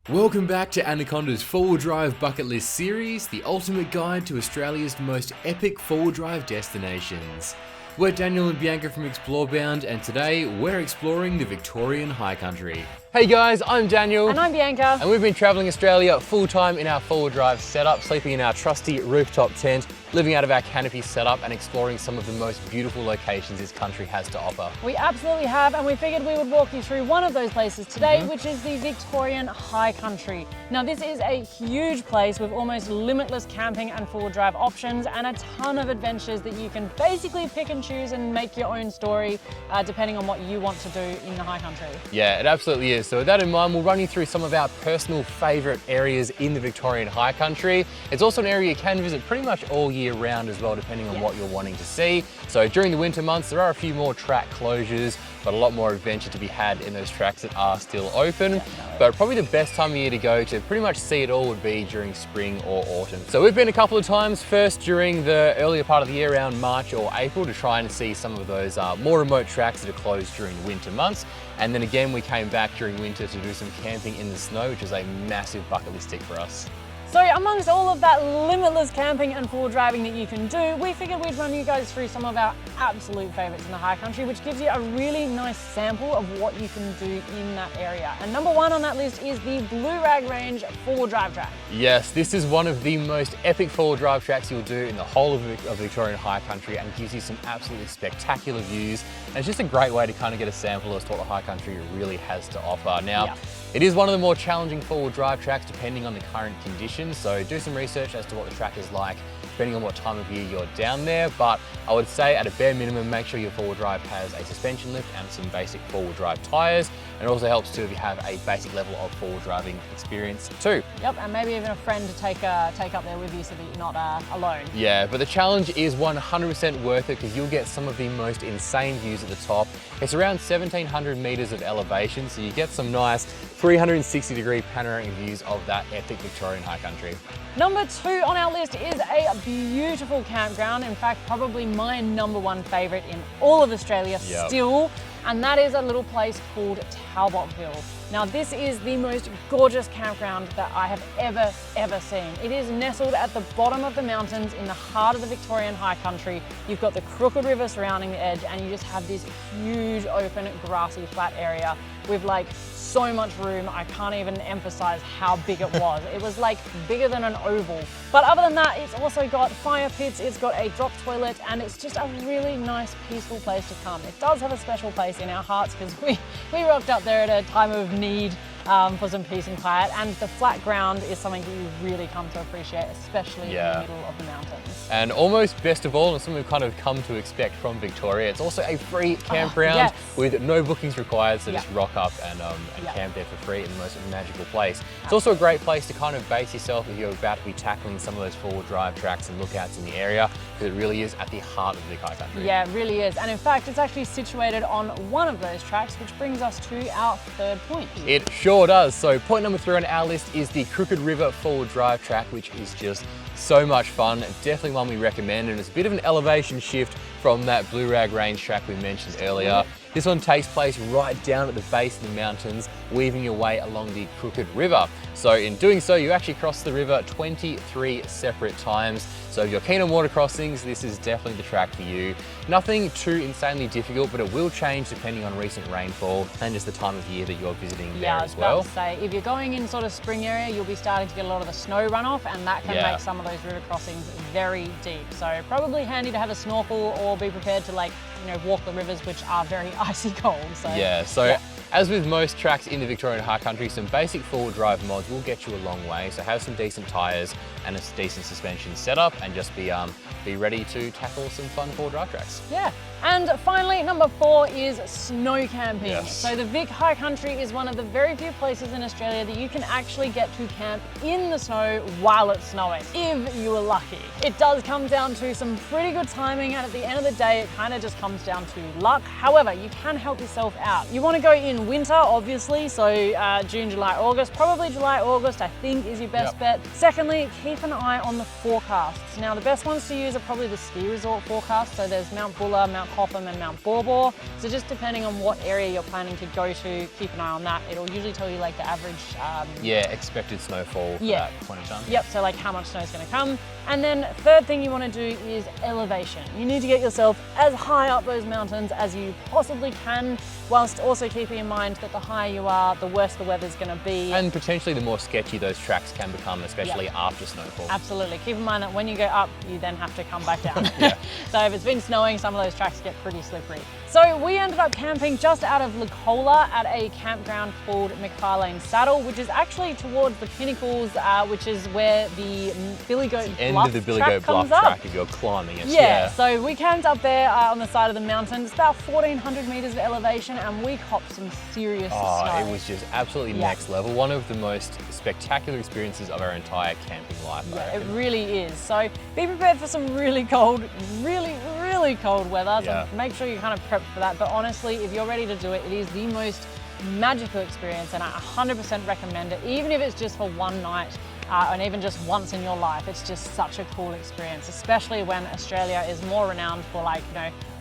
Welcome back to Anaconda's four-wheel drive bucket list series, the ultimate guide to Australia's most epic four-wheel drive destinations. We're Daniel and Bianca from Explorebound, and today we're exploring the Victorian High Country. Hey guys, I'm Daniel. And I'm Bianca. And we've been traveling Australia full-time in our four-wheel drive setup, sleeping in our trusty rooftop tent, living out of our canopy setup and exploring some of the most beautiful locations this country has to offer. We absolutely have, and we figured we would walk you through one of those places today, which is the Victorian High Country. Now this is a huge place with almost limitless camping and four-wheel drive options and a ton of adventures that you can basically pick and choose and make your own story depending on what you want to do in the High Country. Yeah, it absolutely is. So with that in mind, we'll run you through some of our personal favourite areas in the Victorian High Country. It's also an area you can visit pretty much all year round as well, depending on what you're wanting to see. So during the winter months, there are a few more track closures, but a lot more adventure to be had in those tracks that are still open. Definitely. But probably the best time of year to go to pretty much see it all would be during spring or autumn. So we've been a couple of times, first during the earlier part of the year around March or April to try and see some of those more remote tracks that are closed during the winter months. And then again, we came back during winter to do some camping in the snow, which is a massive bucket list tick for us. So amongst all of that limitless camping and four-wheel driving that you can do, we figured we'd run you guys through some of our absolute favorites in the High Country, which gives you a really nice sample of what you can do in that area. And number one on that list is the Blue Rag Range four-wheel drive track. Yes, this is one of the most epic four-wheel drive tracks you'll do in the whole of Victorian High Country, and gives you some absolutely spectacular views. And it's just a great way to kind of get a sample as to what the High Country really has to offer. Now, it is one of the more challenging four-wheel drive tracks depending on the current conditions, so do some research as to what the track is like depending on what time of year you're down there. But I would say at a bare minimum, make sure your four-wheel drive has a suspension lift and some basic four-wheel drive tyres. And it also helps too if you have a basic level of four-wheel driving experience too. Yep, and maybe even a friend to take up there with you so that you're not alone. Yeah, but the challenge is 100% worth it because you'll get some of the most insane views at the top. It's around 1,700 meters of elevation, so you get some nice 360-degree panoramic views of that epic Victorian High Country. Number two on our list is a beautiful campground. In fact, probably my number one favorite in all of Australia still. And that is a little place called Talbotville. Now this is the most gorgeous campground that I have ever seen. It is nestled at the bottom of the mountains in the heart of the Victorian High Country. You've got the Crooked River surrounding the edge, and you just have this huge open grassy flat area with like so much room. I can't even emphasize how big it was. It was like bigger than an oval. But other than that, it's also got fire pits, it's got a drop toilet, and it's just a really nice, peaceful place to come. It does have a special place in our hearts because we rocked up there at a time of need for some peace and quiet, and the flat ground is something that you really come to appreciate, especially in the middle of the mountains. And almost best of all, and something we've kind of come to expect from Victoria, it's also a free campground with no bookings required, so just rock up and camp there for free in the most magical place. It's also a great place to kind of base yourself if you're about to be tackling some of those four-wheel drive tracks and lookouts in the area, because it really is at the heart of the High Country. Yeah, it really is. And in fact, it's actually situated on one of those tracks, which brings us to our third point. It sure does. So point number 3 on our list is the Crooked River four-wheel drive track, which is just so much fun. Definitely one we recommend, and it's a bit of an elevation shift from that Blue Rag Range track we mentioned earlier. This one takes place right down at the base of the mountains, weaving your way along the Crooked River. So in doing so, you actually cross the river 23 separate times. So if you're keen on water crossings, this is definitely the track for you. Nothing too insanely difficult, but it will change depending on recent rainfall and just the time of year that you're visiting there as well. I was about to say, if you're going in sort of spring area, you'll be starting to get a lot of the snow runoff, and that can make some of those river crossings very deep. So probably handy to have a snorkel or be prepared to walk the rivers, which are very icy cold. So as with most tracks in the Victorian High Country, some basic four-wheel drive mods will get you a long way. So have some decent tyres and a decent suspension setup, and just be ready to tackle some fun four-wheel drive tracks. Yeah. And finally, number 4 is snow camping. So the Vic High Country is one of the very few places in Australia that you can actually get to camp in the snow while it's snowing, if you are lucky. It does come down to some pretty good timing, and at the end of the day, it kind of just comes down to luck. However, you can help yourself out. You want to go in winter, obviously, so June, July, August. Probably July, August, I think, is your best bet. Secondly, keep an eye on the forecasts. Now, the best ones to use are probably the ski resort forecasts. So there's Mount Buller, Mount Mount Hotham and Mount Borbor. So just depending on what area you're planning to go to, keep an eye on that. It'll usually tell you like the average. Expected snowfall for that point in time. Yep, so like how much snow is going to come. And then third thing you want to do is elevation. You need to get yourself as high up those mountains as you possibly can, whilst also keeping in mind that the higher you are, the worse the weather's going to be. And potentially the more sketchy those tracks can become, especially after snowfall. Absolutely. Keep in mind that when you go up, you then have to come back down. So if it's been snowing, some of those tracks get pretty slippery. So we ended up camping just out of Lucola at a campground called McFarlane Saddle, which is actually towards the pinnacles, which is where the Billy Goat End of the Billy Goat Bluff track if you're climbing it. Yeah, so we camped up there on the side of the mountain. It's about 1,400 meters of elevation, and we copped some serious snow. It was just absolutely next level. One of the most spectacular experiences of our entire camping life. Yeah, it really is. So be prepared for some really cold, really cold weather. So make sure you kind of prep for that. But honestly, if you're ready to do it, it is the most magical experience, and I 100% recommend it, even if it's just for one night. And even just once in your life. It's just such a cool experience, especially when Australia is more renowned for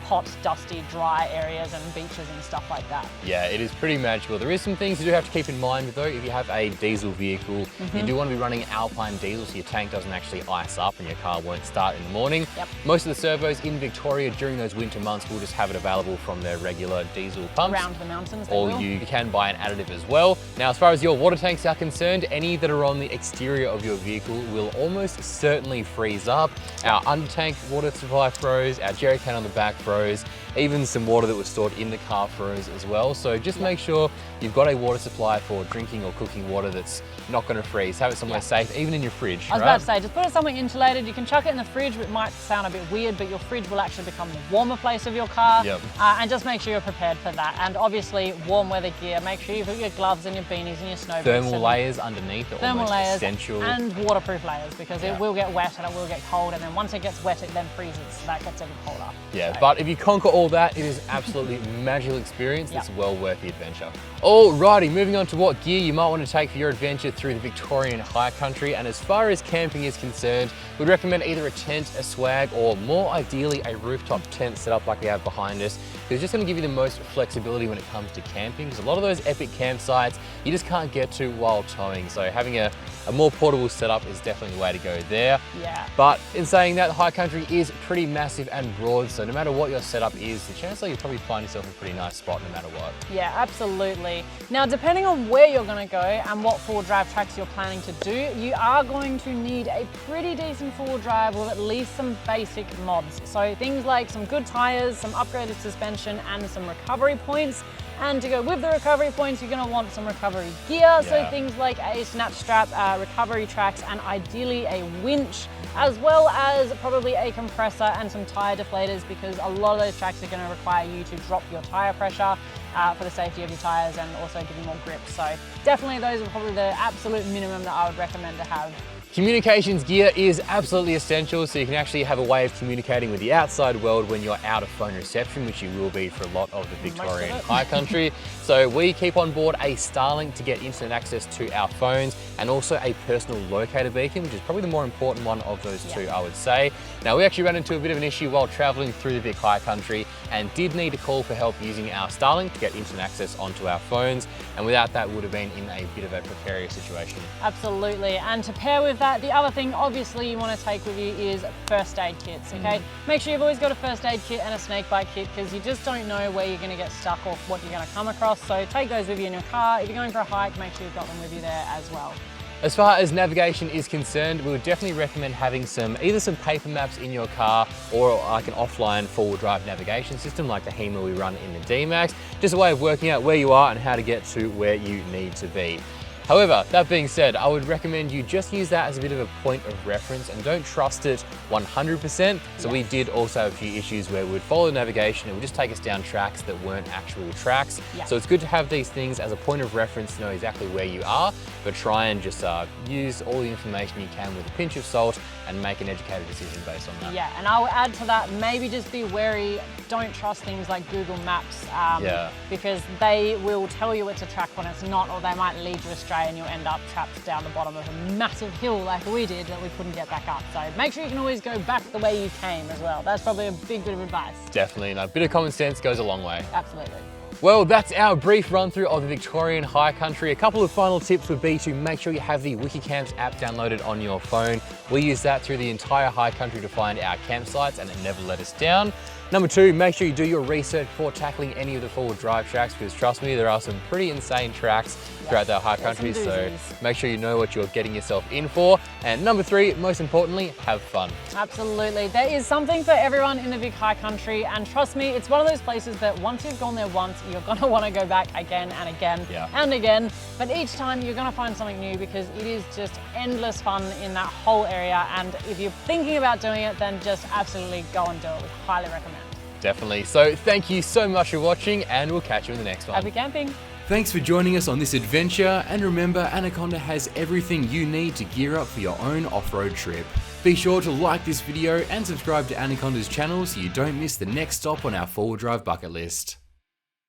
hot, dusty, dry areas and beaches and stuff like that. Yeah, it is pretty magical. There is some things you do have to keep in mind though. If you have a diesel vehicle, you do want to be running Alpine diesel so your tank doesn't actually ice up and your car won't start in the morning. Most of the servos in Victoria during those winter months will just have it available from their regular diesel pumps. Around the mountains, or you can buy an additive as well. Now, as far as your water tanks are concerned, any that are on the exterior of your vehicle will almost certainly freeze up. Our under tank water supply froze, our jerry can on the back froze, even some water that was stored in the car froze as well. So just make sure you've got a water supply for drinking or cooking water that's not going to freeze. Have it somewhere safe, even in your fridge. I was about to say, just put it somewhere insulated. You can chuck it in the fridge, it might sound a bit weird, but your fridge will actually become the warmer place of your car. And just make sure you're prepared for that. And obviously, warm weather gear. Make sure you've got your gloves and your beanies and your snow boots. Thermal layers underneath are thermal almost layers essential. And waterproof layers, because it will get wet and it will get cold, and then once it gets wet, it then freezes. So that gets even colder. But if you conquer all that, it is absolutely magical experience that's well worth the adventure. Alrighty, moving on to what gear you might want to take for your adventure through the Victorian High Country. And as far as camping is concerned, we'd recommend either a tent, a swag, or more ideally a rooftop tent set up like we have behind us. It's just going to give you the most flexibility when it comes to camping, because a lot of those epic campsites you just can't get to while towing. So having a more portable setup is definitely the way to go there. But in saying that, the High Country is pretty massive and broad, so no matter what your setup is, the chances are you'll probably find yourself a pretty nice spot no matter what. Yeah, absolutely. Now, depending on where you're going to go and what four-wheel drive tracks you're planning to do, you are going to need a pretty decent four-wheel drive with at least some basic mods. So things like some good tyres, some upgraded suspension, and some recovery points. And to go with the recovery points, you're going to want some recovery gear. So things like a snatch strap, recovery tracks, and ideally a winch, as well as probably a compressor and some tyre deflators, because a lot of those tracks are going to require you to drop your tyre pressure for the safety of your tyres and also give you more grip. So definitely those are probably the absolute minimum that I would recommend to have. Communications gear is absolutely essential, so you can actually have a way of communicating with the outside world when you're out of phone reception, which you will be for a lot of the Victorian High Country. So we keep on board a Starlink to get internet access to our phones, and also a personal locator beacon, which is probably the more important one of those two, I would say. Now, we actually ran into a bit of an issue while traveling through the Vic High Country and did need to call for help using our Starlink to get internet access onto our phones, and without that would have been in a bit of a precarious situation. Absolutely, and to pair with that, the other thing obviously you want to take with you is first aid kits, okay? Make sure you've always got a first aid kit and a snake bite kit, because you just don't know where you're going to get stuck or what you're going to come across. So take those with you in your car. If you're going for a hike, make sure you've got them with you there as well. As far as navigation is concerned, we would definitely recommend having either some paper maps in your car, or like an offline four-wheel drive navigation system like the HEMA we run in the D-Max. Just a way of working out where you are and how to get to where you need to be. However, that being said, I would recommend you just use that as a bit of a point of reference and don't trust it 100%. So we did also have a few issues where we'd follow the navigation, it would just take us down tracks that weren't actual tracks. So it's good to have these things as a point of reference to know exactly where you are, but try and just use all the information you can with a pinch of salt and make an educated decision based on that. Yeah, and I'll add to that, maybe just be wary, don't trust things like Google Maps, because they will tell you it's a track when it's not, or they might lead you astray astray and you'll end up trapped down the bottom of a massive hill like we did that we couldn't get back up. So make sure you can always go back the way you came as well. That's probably a big bit of advice. Definitely, and a bit of common sense goes a long way. Absolutely. Well, that's our brief run through of the Victorian High Country. A couple of final tips would be to make sure you have the Wikicamps app downloaded on your phone. We use that through the entire High Country to find our campsites, and it never let us down. Number two, make sure you do your research before tackling any of the four-wheel drive tracks, because trust me, there are some pretty insane tracks throughout the High Country, so make sure you know what you're getting yourself in for. And number three, most importantly, have fun. Absolutely. There is something for everyone in the Vic High Country, and trust me, it's one of those places that once you've gone there once, you're going to want to go back again and again and again. But each time you're going to find something new, because it is just endless fun in that whole area. And if you're thinking about doing it, then just absolutely go and do it. We highly recommend. Definitely. So thank you so much for watching, and we'll catch you in the next one. Happy camping. Thanks for joining us on this adventure, and remember, Anaconda has everything you need to gear up for your own off-road trip. Be sure to like this video and subscribe to Anaconda's channel so you don't miss the next stop on our 4-wheel drive bucket list.